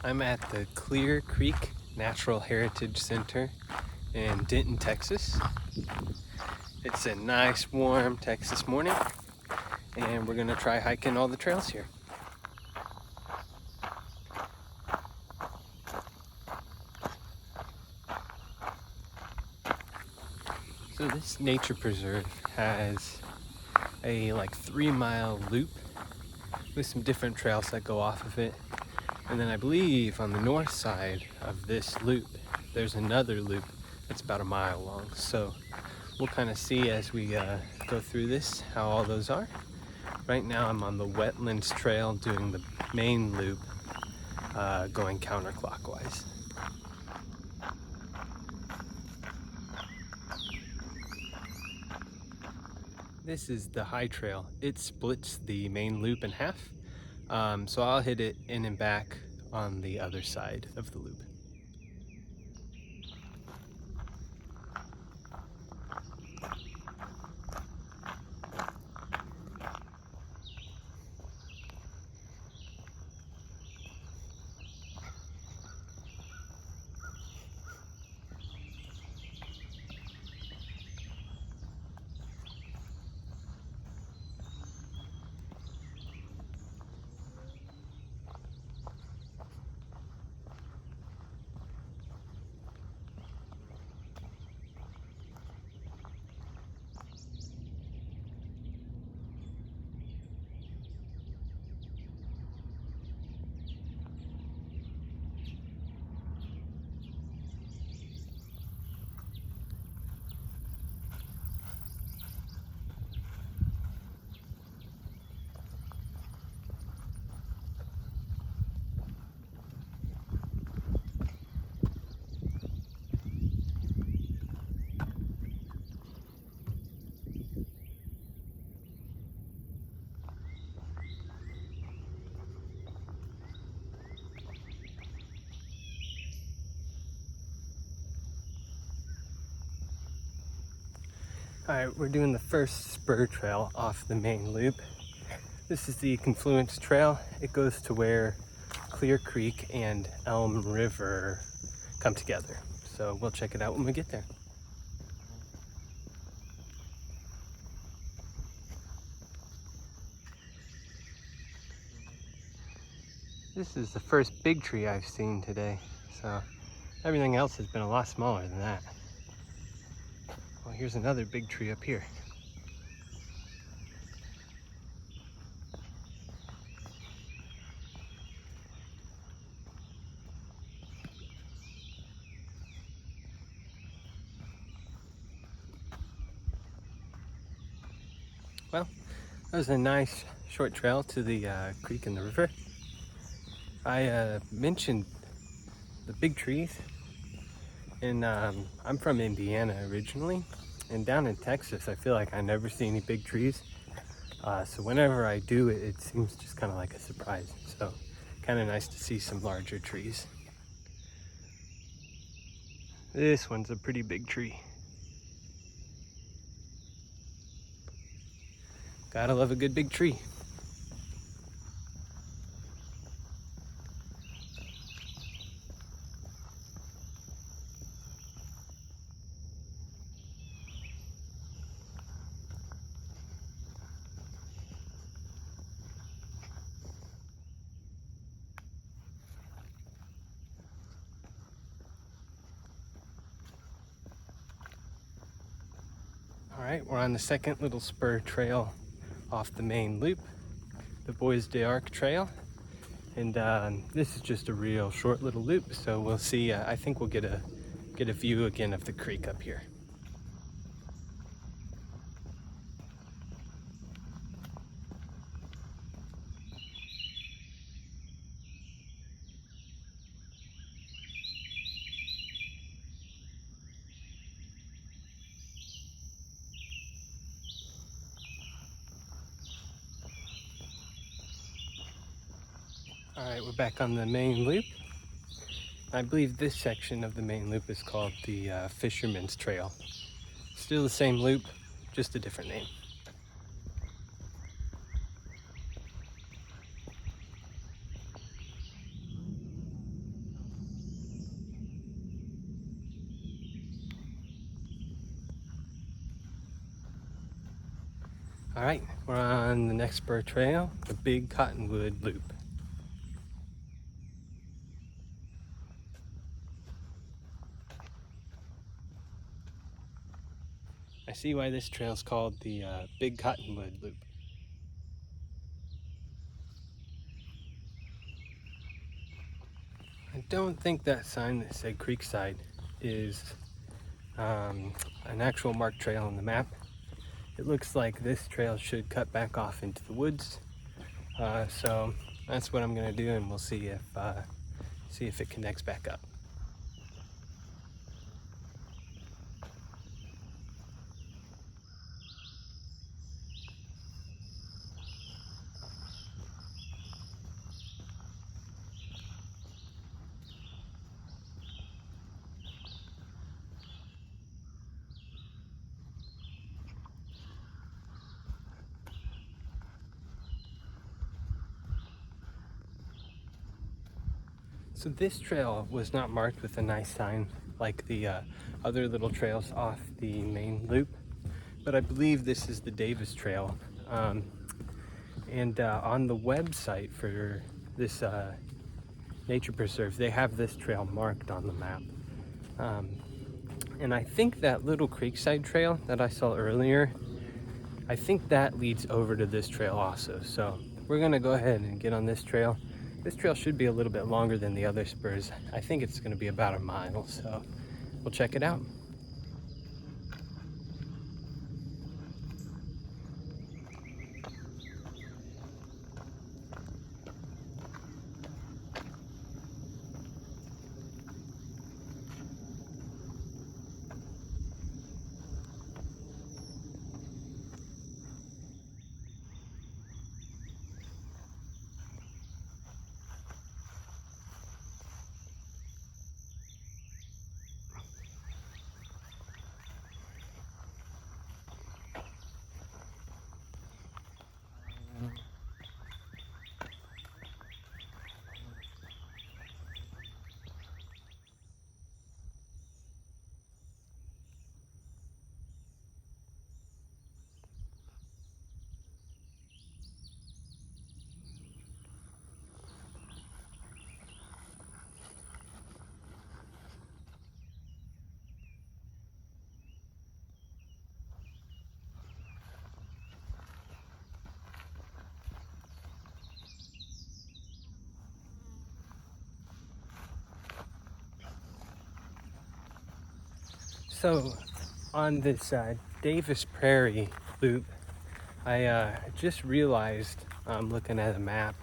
I'm at the Clear Creek Natural Heritage Center in Denton, Texas. It's a nice warm Texas morning and we're gonna try hiking all the trails here. So this nature preserve has a 3-mile loop with some different trails that go off of it. And then I believe on the north side of this loop, there's another loop that's about a mile long. So we'll kind of see as we go through this how all those are. Right now I'm on the Wetlands Trail doing the main loop, going counterclockwise. This is the high trail. It splits the main loop in half. So I'll hit it in and back on the other side of the loop. Alright, we're doing the first spur trail off the main loop. This is the Confluence Trail. It goes to where Clear Creek and Elm River come together. So we'll check it out when we get there. This is the first big tree I've seen today, so everything else has been a lot smaller than that. Well, here's another big tree up here. Well, that was a nice short trail to the creek and the river. I mentioned the big trees, and I'm from Indiana originally, and down in Texas I feel like I never see any big trees. So whenever I do, it seems just kind of like a surprise. So kind of nice to see some larger trees. This one's a pretty big tree. Gotta love a good big tree. All right, we're on the second little spur trail off the main loop, the Bois Trail. And this is just a real short little loop, so we'll see. I think we'll get a view again of the creek up here. All right, we're back on the main loop. I believe this section of the main loop is called the Fisherman's Trail. Still the same loop, just a different name. All right, we're on the next spur trail, the Big Cottonwood Loop. I see why this trail is called the Big Cottonwood Loop. I don't think that sign that said Creekside is an actual marked trail on the map. It looks like this trail should cut back off into the woods. So that's what I'm gonna do, and we'll see if it connects back up. So this trail was not marked with a nice sign like the other little trails off the main loop, but I believe this is the Davis Trail. And on the website for this nature preserve, they have this trail marked on the map. And I think that little Creekside Trail that I saw earlier, I think that leads over to this trail also. So we're gonna go ahead and get on this trail. This trail should be a little bit longer than the other spurs. I think it's gonna be about a mile, so we'll check it out. So on this Davis Prairie loop, I just realized, looking at a map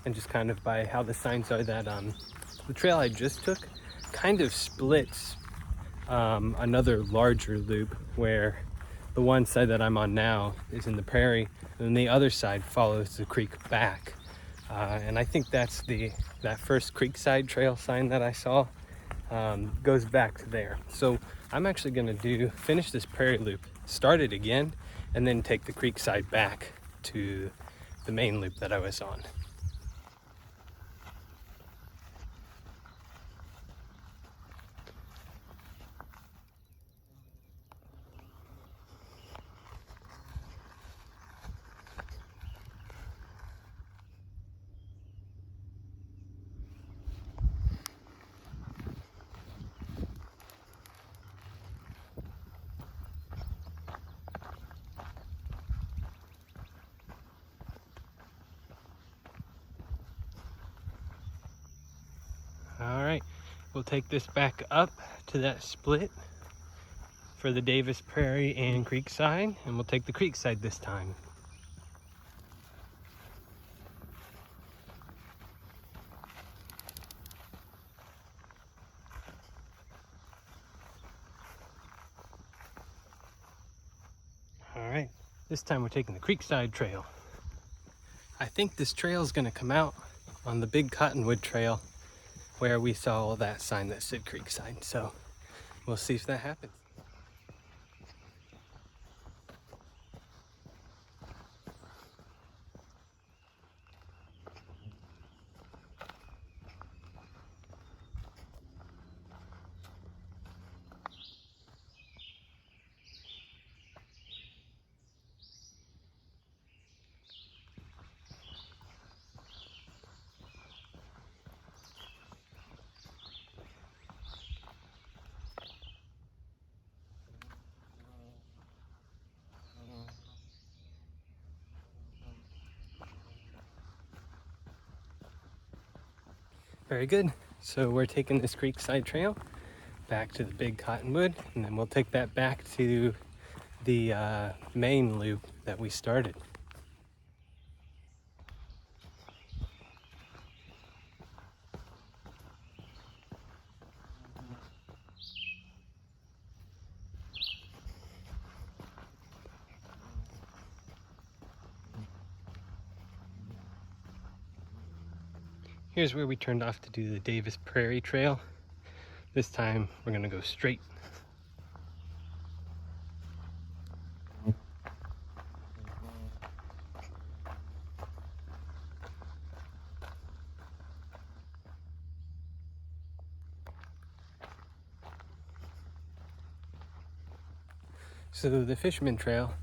and just kind of by how the signs are, that the trail I just took kind of splits another larger loop, where the one side that I'm on now is in the prairie, and then the other side follows the creek back. And I think that's that first Creekside Trail sign that I saw goes back to there. So I'm actually gonna finish this prairie loop, start it again, and then take the Creekside back to the main loop that I was on. All right, we'll take this back up to that split for the Davis Prairie and Creekside, and we'll take the Creekside this time. All right, this time we're taking the Creekside Trail. I think this trail is gonna come out on the Big Cottonwood Trail where we saw that sign that said Creekside. So we'll see if that happens. Very good. So we're taking this Creekside Trail back to the big Cottonwood, and then we'll take that back to the main loop that we started. Here's where we turned off to do the Davis Prairie Trail. This time we're gonna go straight. So the Fisherman Trail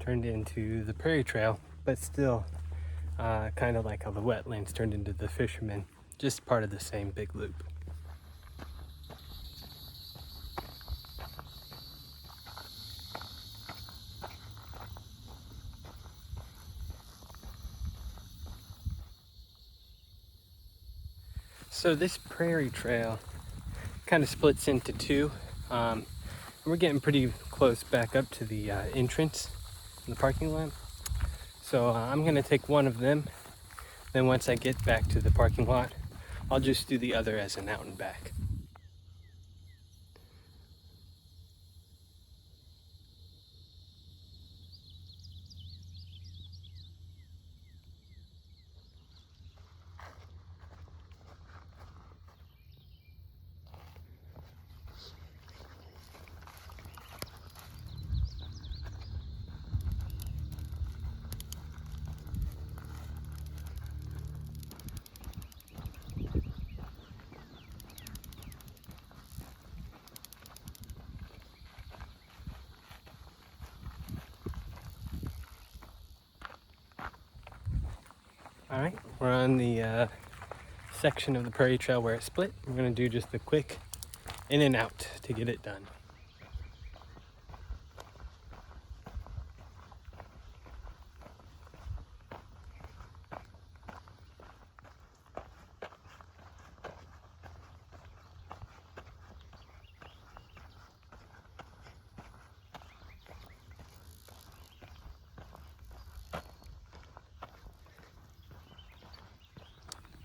turned into the Prairie Trail, but still kind of like how the Wetlands turned into the Fisherman, just part of the same big loop. So this Prairie Trail kind of splits into two. We're getting pretty close back up to the entrance in the parking lot. So I'm gonna take one of them. Then once I get back to the parking lot, I'll just do the other as an out and back. All right, we're on the section of the Prairie Trail where it split. We're gonna do just a quick in and out to get it done.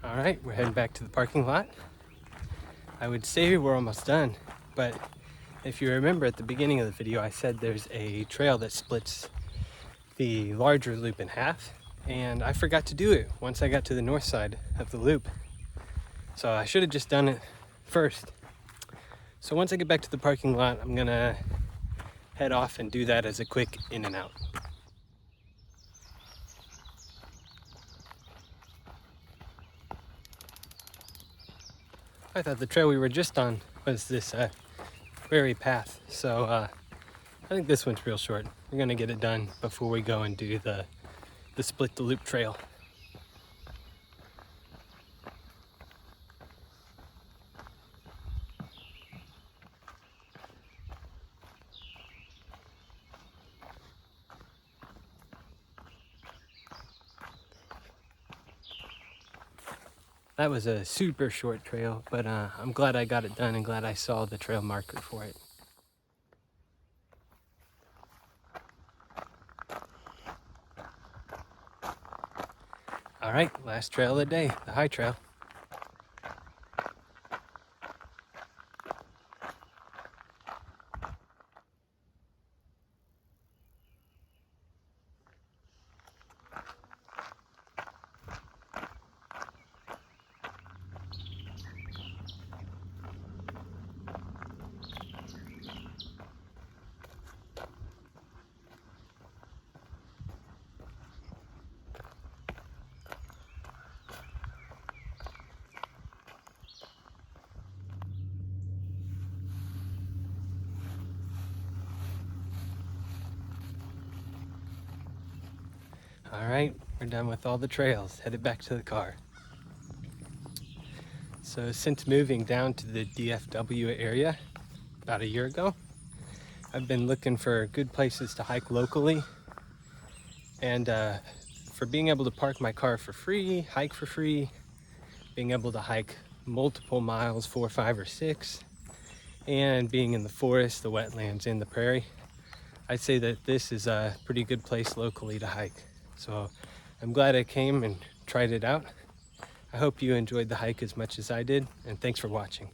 All right, we're heading back to the parking lot. I would say we're almost done, but if you remember at the beginning of the video, I said there's a trail that splits the larger loop in half, and I forgot to do it once I got to the north side of the loop. So I should have just done it first. So once I get back to the parking lot, I'm gonna head off and do that as a quick in and out. I thought the trail we were just on was this Quarry Path, so I think this one's real short. We're gonna get it done before we go and do the split the loop trail. That was a super short trail, but I'm glad I got it done and glad I saw the trail marker for it. All right, last trail of the day, the high trail. All right, we're done with all the trails, headed back to the car. So since moving down to the DFW area about a year ago, I've been looking for good places to hike locally and for being able to park my car for free, hike for free, being able to hike multiple miles, 4, 5, or 6, and being in the forest, the wetlands, and the prairie, I'd say that this is a pretty good place locally to hike. So I'm glad I came and tried it out. I hope you enjoyed the hike as much as I did, and thanks for watching.